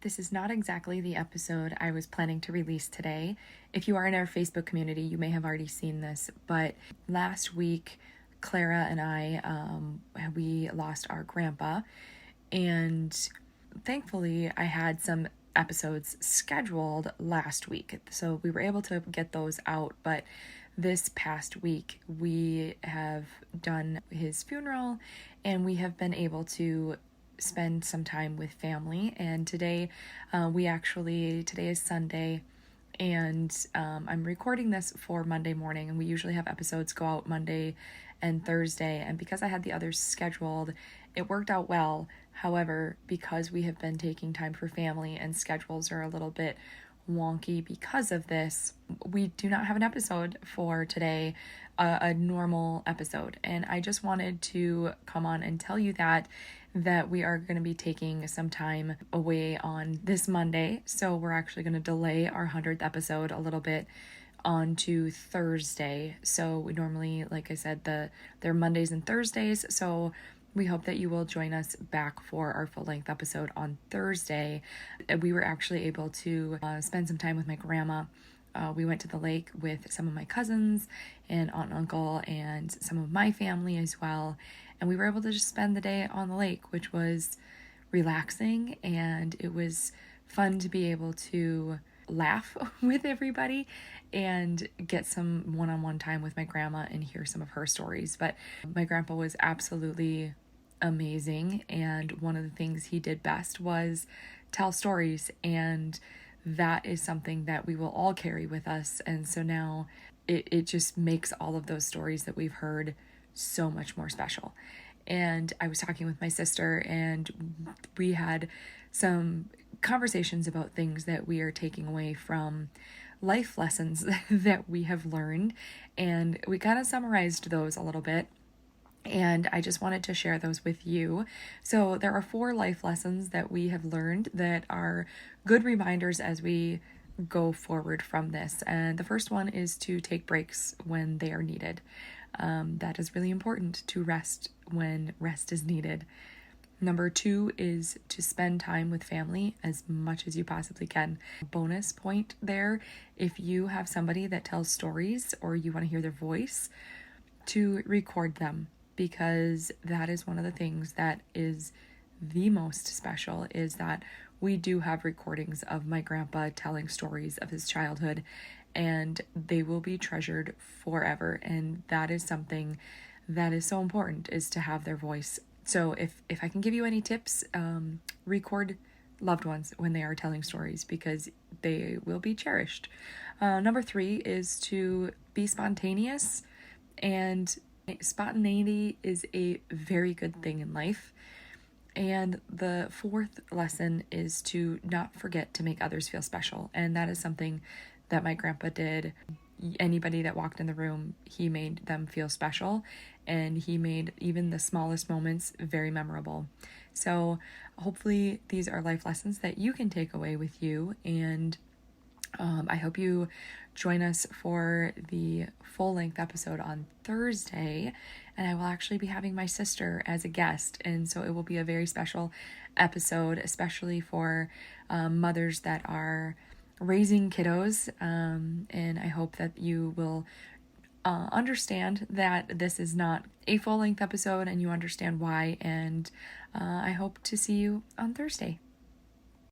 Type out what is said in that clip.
This is not exactly the episode I was planning to release today. If you are in our Facebook community, you may have already seen this, but last week, Clara and I, we lost our grandpa, and thankfully I had some episodes scheduled last week, so we were able to get those out, but this past week we have done his funeral and we have been able to spend some time with family. And today today is Sunday, and I'm recording this for Monday morning, and we usually have episodes go out Monday and Thursday, and because I had the others scheduled, it worked out well. However, because we have been taking time for family and schedules are a little bit wonky because of this, we do not have an episode for today, a normal episode. And I just wanted to come on and tell you that we are going to be taking some time away on this Monday. So we're actually going to delay our 100th episode a little bit onto Thursday. So we normally, like I said, they're Mondays and Thursdays. So we hope that you will join us back for our full-length episode on Thursday. We were actually able to spend some time with my grandma. We went to the lake with some of my cousins and aunt and uncle and some of my family as well. And we were able to just spend the day on the lake, which was relaxing, and it was fun to be able to laugh with everybody and get some one-on-one time with my grandma and hear some of her stories. But my grandpa was absolutely amazing, and one of the things he did best was tell stories, and that is something that we will all carry with us. And so now it just makes all of those stories that we've heard so much more special. And I was talking with my sister, and we had some conversations about things that we are taking away from life lessons that we have learned, and we kind of summarized those a little bit, and I just wanted to share those with you. So there are 4 life lessons that we have learned that are good reminders as we go forward from this. And the first one is to take breaks when they are needed. That is really important, to rest when rest is needed. Number 2 is to spend time with family as much as you possibly can. Bonus point there, if you have somebody that tells stories or you want to hear their voice, to record them, because that is one of the things that is the most special, is that we do have recordings of my grandpa telling stories of his childhood, and they will be treasured forever. And that is something that is so important, is to have their voice. So if I can give you any tips, record loved ones when they are telling stories, because they will be cherished. Number 3 is to be spontaneous, and spontaneity is a very good thing in life. And the 4th lesson is to not forget to make others feel special. And that is something that my grandpa did. Anybody that walked in the room, he made them feel special, and he made even the smallest moments very memorable. So hopefully these are life lessons that you can take away with you, and I hope you join us for the full-length episode on Thursday, and I will actually be having my sister as a guest, and so it will be a very special episode, especially for mothers that are raising kiddos, and I hope that you will understand that this is not a full-length episode, and you understand why, and I hope to see you on Thursday.